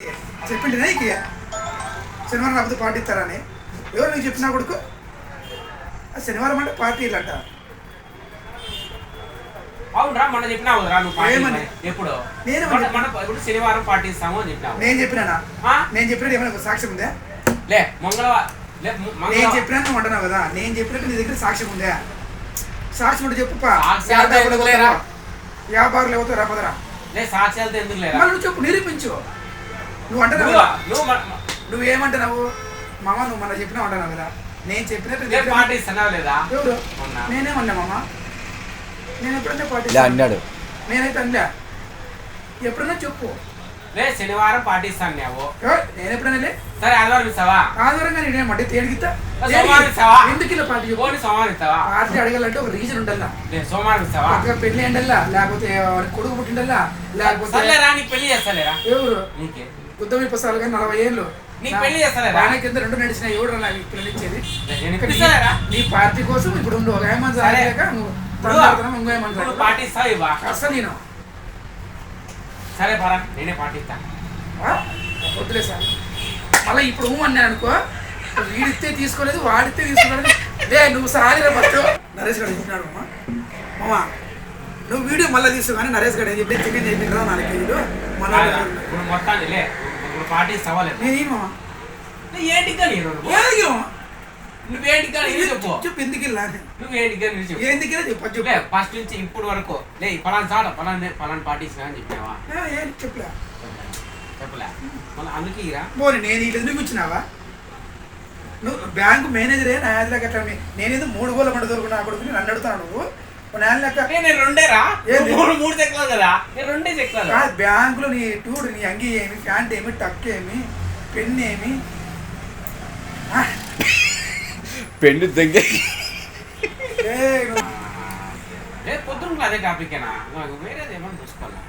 చెప్పింది నీకు శనివారం రాకపోతే పార్టీ ఇస్తారని ఎవరు నీకు చెప్పినా కొడుకు శనివారం అంటే పార్టీలు అంట. అవునరా మొన్న చెప్పినావు రా నువ్వు ఏమని? ఎప్పుడు నేను ఇప్పుడు శనివారం పార్టీ ఇస్తాము అని చెప్పినావు. నేను చెప్పినా నేను చెప్పినట్టు ఏమైనా సాక్ష్యం ఉందా? లే మంగళవారం నేను చెప్పినా నువ్వు అంటున్నావు కదా, నేను చెప్పినట్టు నీ దగ్గర సాక్ష్యం ఉందా? సాక్ష్యం ఉంటే చెప్పు వ్యాపారులు ఎవరితో రాపదరా లే సాక్ష్యాలతో ఎందుకు లేదా నువ్వు చెప్పు, నిరూపించు. నువ్వు అంటున్నావు నువ్వేమంటున్నావు మామ, నువ్వు మన చెప్పినా అంటున్నావు కదా, నేను చెప్పినట్టు పార్టీ ఇస్తున్నావు లేదా? ఎవరు నేనేమన్నా మామ, నేను ఎప్పుడన్నా పార్టీ అన్నాడు. నేనైతే అందా ఎప్పుడన్నా చెప్పు. లే శనివారం పార్టీ ఇస్తాను నువ్వు. నేను ఎప్పుడైనా లే సరే ఆదివారం ఇస్తావా? ఆదివారంగా నేనేమంటే తేడిగిస్తా సోమవారం ఇస్తావా? ఎందుకు ఇలా పార్టీ చెప్పు? సోమవారం ఇస్తావా? పార్టీ అడగాలంటే ఒక రీజన్ ఉండాలా. సోమవారం ఇస్తావా? పెళ్లి ఎండల్లా, లేకపోతే కొడుకు పుట్టిండల్లా, లేకపోతే నీ పెళ్లి చేస్తలేరా? ఎవరు నీకే గుద్దమి పుస్తకాలు కానీ 40 ఏళ్ళు నీ పెళ్లి చేస్తలేరా? ఆయన కింద 2 నడిచిన ఎవడు నాకు పిల్లలు ఇచ్చేది? నీ పార్టీ కోసం ఇప్పుడు ఉండు ఒక ఏమంది పార్టీ ఇస్తావు ఇవ్వా? అసలు నేను సరే పరా నేనే పార్టీ ఇస్తాను. వద్దులే సార్, మళ్ళీ ఇప్పుడు అన్నా అనుకో, వీడితే తీసుకోలేదు వాడితే తీసుకోలేదు. లే నువ్వు సారిరా ఫస్ట్. నరేష్ గారు చెప్పినాడు మామా నువ్వు వీడియో మళ్ళీ తీసుకో కానీ నరేష్ గారు చెప్పి చికెన్ చేయించరా 4 కేజీలు ఇప్పుడు మొత్తాన్ని లే ఇప్పుడు పార్టీ ఇస్తావా లేదు? నేను మామా ఏంటి కానీ నువ్వేంటి కానీ చెప్పు. చెప్పు ఎందుకు వెళ్ళా నువ్వేంటి కానీ చెప్పు. ఎందుకు చెప్పు లే ఫస్ట్ నుంచి ఇప్పుడు వరకు లే పలానా చాట పలానా పార్టీ ఇస్తా అని చెప్పినావా? చెప్పలే చెప్పలే మళ్ళీ అందుకే ఇరా పోనీ నేను ఇట్లా ఎందుకు ఇచ్చినావా? నువ్వు బ్యాంకు మేనేజరే నా యాదలకి అట్లా నేనేదో 3 గోళ్ళ పండు దొరుకున్నా కొడుకుని నన్ను అడుగుతాను. నువ్వు నేను లెక్క నేను రెండేరా మూడు చెక్కలు కదా, నేను 2 చెక్కలు. బ్యాంకులో నీ టూడు నీ అంగి ఏమి, ప్యాంట్ ఏమి, టక్ ఏమి, పెన్ ఏమి, పెన్ను దగ్గర పొద్దున్న అదే టాపికేనా? వేరేది ఏమన్నా చూసుకోవాలా?